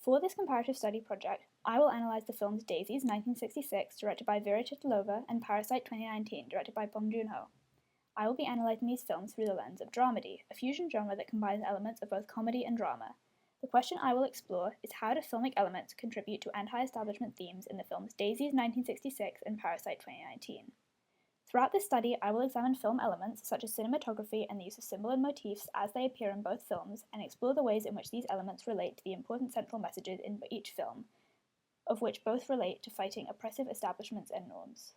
For this comparative study project, I will analyse the films Daisies 1966, directed by Vera Titlova, and Parasite 2019, directed by Bong Joon-ho. I will be analysing these films through the lens of dramedy, a fusion genre that combines elements of both comedy and drama. The question I will explore is how do filmic elements contribute to anti-establishment themes in the films Daisies 1966 and Parasite 2019. Throughout this study, I will examine film elements such as cinematography and the use of symbol and motifs as they appear in both films, and explore the ways in which these elements relate to the important central messages in each film, of which both relate to fighting oppressive establishments and norms.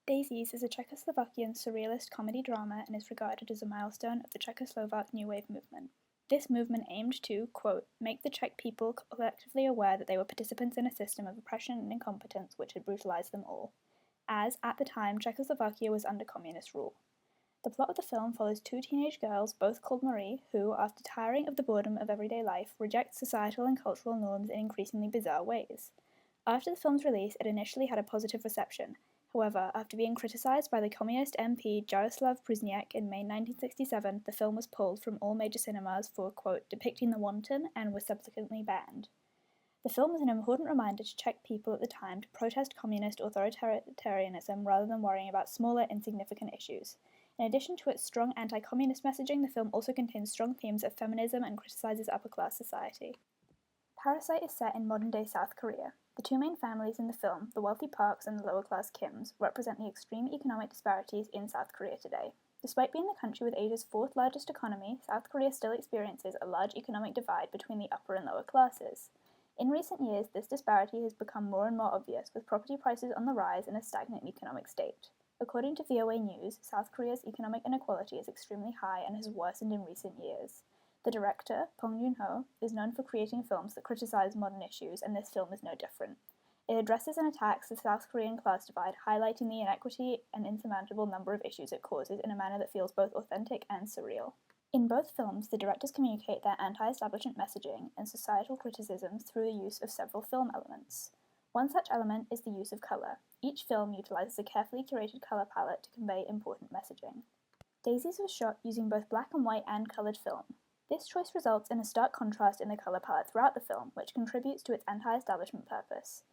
Daisies is a Czechoslovakian surrealist comedy drama and is regarded as a milestone of the Czechoslovak New Wave movement. This movement aimed to, quote, make the Czech people collectively aware that they were participants in a system of oppression and incompetence which had brutalized them all, as, at the time, Czechoslovakia was under communist rule. The plot of the film follows two teenage girls, both called Marie, who, after tiring of the boredom of everyday life, reject societal and cultural norms in increasingly bizarre ways. After the film's release, it initially had a positive reception. However, after being criticised by the communist MP Jaroslav Prusniak in May 1967, the film was pulled from all major cinemas for, quote, depicting the wanton, and was subsequently banned. The film is an important reminder to Czech people at the time to protest communist authoritarianism rather than worrying about smaller, insignificant issues. In addition to its strong anti-communist messaging, the film also contains strong themes of feminism and criticizes upper-class society. Parasite is set in modern-day South Korea. The two main families in the film, the wealthy Parks and the lower-class Kims, represent the extreme economic disparities in South Korea today. Despite being the country with Asia's fourth largest economy, South Korea still experiences a large economic divide between the upper and lower classes. In recent years, this disparity has become more and more obvious, with property prices on the rise and a stagnant economic state. According to VOA News, South Korea's economic inequality is extremely high and has worsened in recent years. The director, Bong Joon-ho, is known for creating films that criticize modern issues, and this film is no different. It addresses and attacks the South Korean class divide, highlighting the inequity and insurmountable number of issues it causes in a manner that feels both authentic and surreal. In both films, the directors communicate their anti-establishment messaging and societal criticisms through the use of several film elements. One such element is the use of colour. Each film utilizes a carefully curated colour palette to convey important messaging. Daisies was shot using both black and white and coloured film. This choice results in a stark contrast in the colour palette throughout the film, which contributes to its anti-establishment purpose.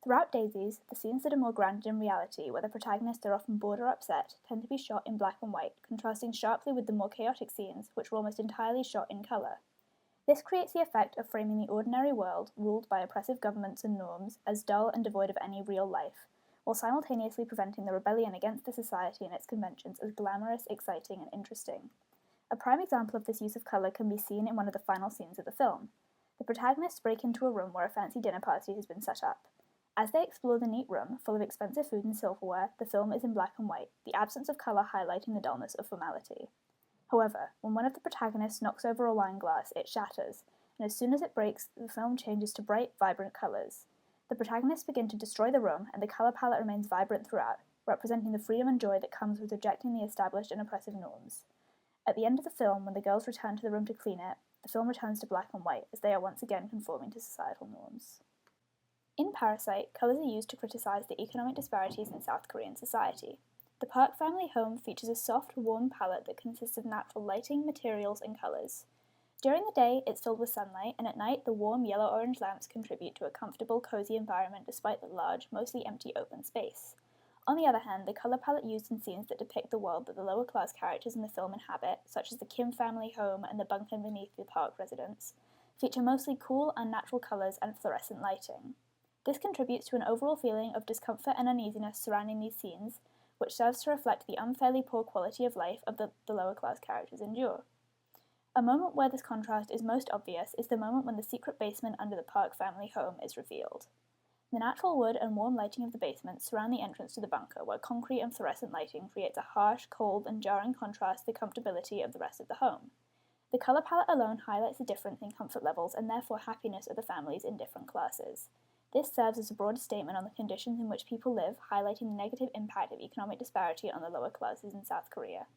Throughout Daisies, the scenes that are more grounded in reality, where the protagonists are often bored or upset, tend to be shot in black and white, contrasting sharply with the more chaotic scenes, which were almost entirely shot in colour. This creates the effect of framing the ordinary world, ruled by oppressive governments and norms, as dull and devoid of any real life, while simultaneously presenting the rebellion against the society and its conventions as glamorous, exciting, and interesting. A prime example of this use of colour can be seen in one of the final scenes of the film. The protagonists break into a room where a fancy dinner party has been set up. As they explore the neat room, full of expensive food and silverware, the film is in black and white, the absence of colour highlighting the dullness of formality. However, when one of the protagonists knocks over a wine glass, it shatters, and as soon as it breaks, the film changes to bright, vibrant colours. The protagonists begin to destroy the room, and the colour palette remains vibrant throughout, representing the freedom and joy that comes with rejecting the established and oppressive norms. At the end of the film, when the girls return to the room to clean it, the film returns to black and white, as they are once again conforming to societal norms. In Parasite, colours are used to criticise the economic disparities in South Korean society. The Park family home features a soft, warm palette that consists of natural lighting, materials, and colours. During the day, it's filled with sunlight, and at night, the warm yellow-orange lamps contribute to a comfortable, cosy environment despite the large, mostly empty open space. On the other hand, the colour palette used in scenes that depict the world that the lower-class characters in the film inhabit, such as the Kim family home and the bunker beneath the Park residence, feature mostly cool, unnatural colours and fluorescent lighting. This contributes to an overall feeling of discomfort and uneasiness surrounding these scenes, which serves to reflect the unfairly poor quality of life of the lower-class characters endure. A moment where this contrast is most obvious is the moment when the secret basement under the Park family home is revealed. The natural wood and warm lighting of the basement surround the entrance to the bunker, where concrete and fluorescent lighting creates a harsh, cold, and jarring contrast to the comfortability of the rest of the home. The colour palette alone highlights the difference in comfort levels and therefore happiness of the families in different classes. This serves as a broad statement on the conditions in which people live, highlighting the negative impact of economic disparity on the lower classes in South Korea.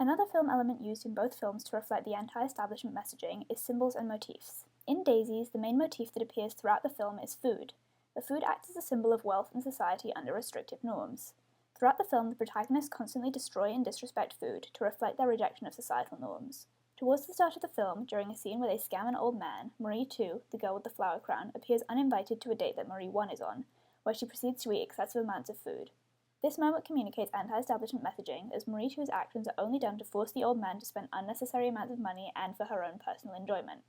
Another film element used in both films to reflect the anti-establishment messaging is symbols and motifs. In Daisies, the main motif that appears throughout the film is food. The food acts as a symbol of wealth and society under restrictive norms. Throughout the film, the protagonists constantly destroy and disrespect food to reflect their rejection of societal norms. Towards the start of the film, during a scene where they scam an old man, Marie 2, the girl with the flower crown, appears uninvited to a date that Marie 1 is on, where she proceeds to eat excessive amounts of food. This moment communicates anti-establishment messaging, as Marie 2's actions are only done to force the old man to spend unnecessary amounts of money and for her own personal enjoyment.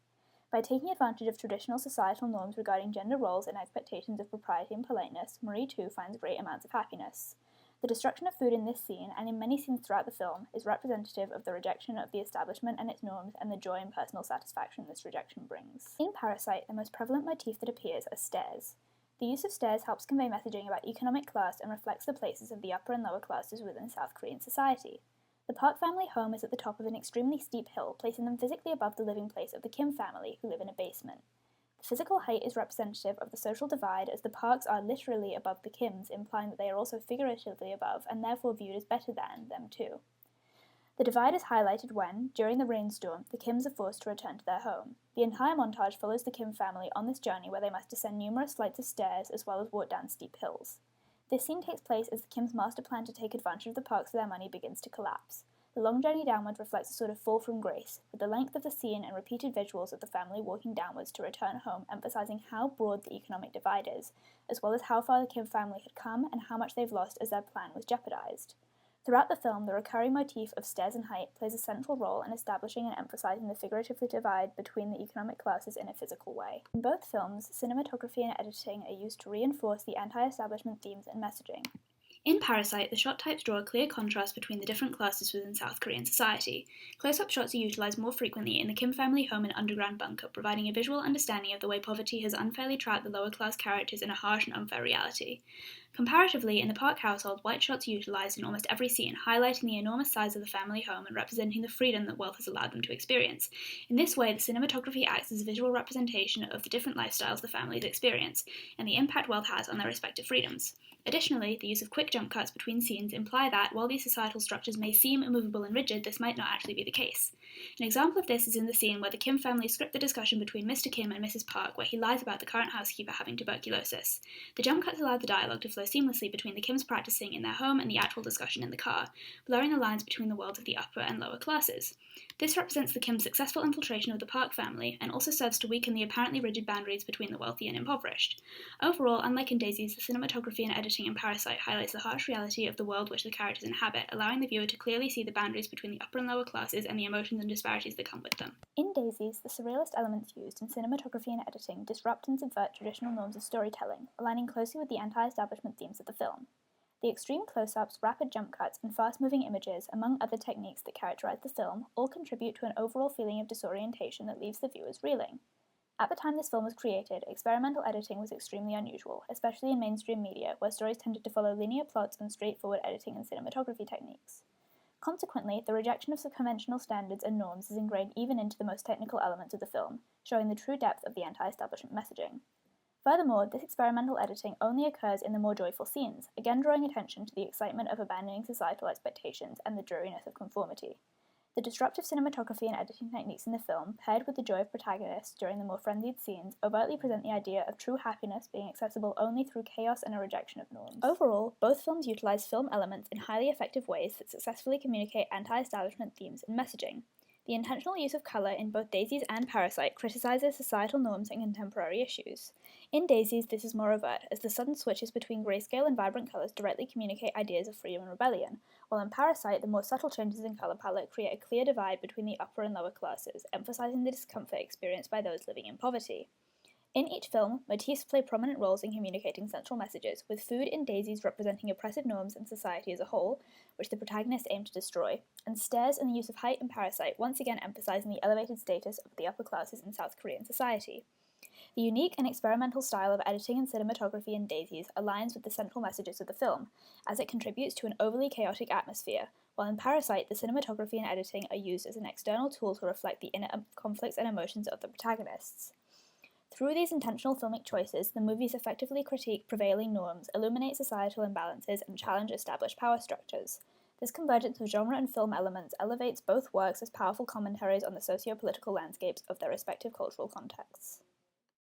By taking advantage of traditional societal norms regarding gender roles and expectations of propriety and politeness, Marie 2 finds great amounts of happiness. The destruction of food in this scene, and in many scenes throughout the film, is representative of the rejection of the establishment and its norms and the joy and personal satisfaction this rejection brings. In Parasite, the most prevalent motif that appears are stairs. The use of stairs helps convey messaging about economic class and reflects the places of the upper and lower classes within South Korean society. The Park family home is at the top of an extremely steep hill, placing them physically above the living place of the Kim family, who live in a basement. The physical height is representative of the social divide, as the Parks are literally above the Kims, implying that they are also figuratively above and therefore viewed as better than them too. The divide is highlighted when, during the rainstorm, the Kims are forced to return to their home. The entire montage follows the Kim family on this journey where they must descend numerous flights of stairs as well as walk down steep hills. This scene takes place as the Kims' master plan to take advantage of the Parks for their money begins to collapse. The long journey downward reflects a sort of fall from grace, with the length of the scene and repeated visuals of the family walking downwards to return home emphasizing how broad the economic divide is, as well as how far the Kim family had come and how much they've lost as their plan was jeopardized. Throughout the film, the recurring motif of stairs and height plays a central role in establishing and emphasizing the figurative divide between the economic classes in a physical way. In both films, cinematography and editing are used to reinforce the anti-establishment themes and messaging. In Parasite, the shot types draw a clear contrast between the different classes within South Korean society. Close-up shots are utilised more frequently in the Kim family home and underground bunker, providing a visual understanding of the way poverty has unfairly trapped the lower-class characters in a harsh and unfair reality. Comparatively, in the Park household, white shots are utilised in almost every scene, highlighting the enormous size of the family home and representing the freedom that wealth has allowed them to experience. In this way, the cinematography acts as a visual representation of the different lifestyles the families experience, and the impact wealth has on their respective freedoms. Additionally, the use of quick jump cuts between scenes imply that, while these societal structures may seem immovable and rigid, this might not actually be the case. An example of this is in the scene where the Kim family script the discussion between Mr. Kim and Mrs. Park, where he lies about the current housekeeper having tuberculosis. The jump cuts allow the dialogue to flow seamlessly between the Kims practicing in their home and the actual discussion in the car, blurring the lines between the worlds of the upper and lower classes. This represents the Kims' successful infiltration of the Park family, and also serves to weaken the apparently rigid boundaries between the wealthy and impoverished. Overall, unlike in Daisies, the cinematography and editing in Parasite highlights the harsh reality of the world which the characters inhabit, allowing the viewer to clearly see the boundaries between the upper and lower classes and the emotions and disparities that come with them. In Daisies, the surrealist elements used in cinematography and editing disrupt and subvert traditional norms of storytelling, aligning closely with the anti-establishment themes of the film. The extreme close-ups, rapid jump cuts, and fast-moving images, among other techniques that characterize the film, all contribute to an overall feeling of disorientation that leaves the viewers reeling. At the time this film was created, experimental editing was extremely unusual, especially in mainstream media, where stories tended to follow linear plots and straightforward editing and cinematography techniques. Consequently, the rejection of conventional standards and norms is ingrained even into the most technical elements of the film, showing the true depth of the anti-establishment messaging. Furthermore, this experimental editing only occurs in the more joyful scenes, again drawing attention to the excitement of abandoning societal expectations and the dreariness of conformity. The disruptive cinematography and editing techniques in the film, paired with the joy of protagonists during the more frenzied scenes, overtly present the idea of true happiness being accessible only through chaos and a rejection of norms. Overall, both films utilize film elements in highly effective ways that successfully communicate anti-establishment themes and messaging. The intentional use of colour in both Daisies and Parasite criticizes societal norms and contemporary issues. In Daisies, this is more overt, as the sudden switches between grayscale and vibrant colours directly communicate ideas of freedom and rebellion, while in Parasite, the more subtle changes in colour palette create a clear divide between the upper and lower classes, emphasizing the discomfort experienced by those living in poverty. In each film, motifs play prominent roles in communicating central messages, with food in Daisies representing oppressive norms in society as a whole, which the protagonists aim to destroy, and stairs and the use of height in Parasite once again emphasizing the elevated status of the upper classes in South Korean society. The unique and experimental style of editing and cinematography in Daisies aligns with the central messages of the film, as it contributes to an overly chaotic atmosphere, while in Parasite, the cinematography and editing are used as an external tool to reflect the inner conflicts and emotions of the protagonists. Through these intentional filmic choices, the movies effectively critique prevailing norms, illuminate societal imbalances, and challenge established power structures. This convergence of genre and film elements elevates both works as powerful commentaries on the socio-political landscapes of their respective cultural contexts.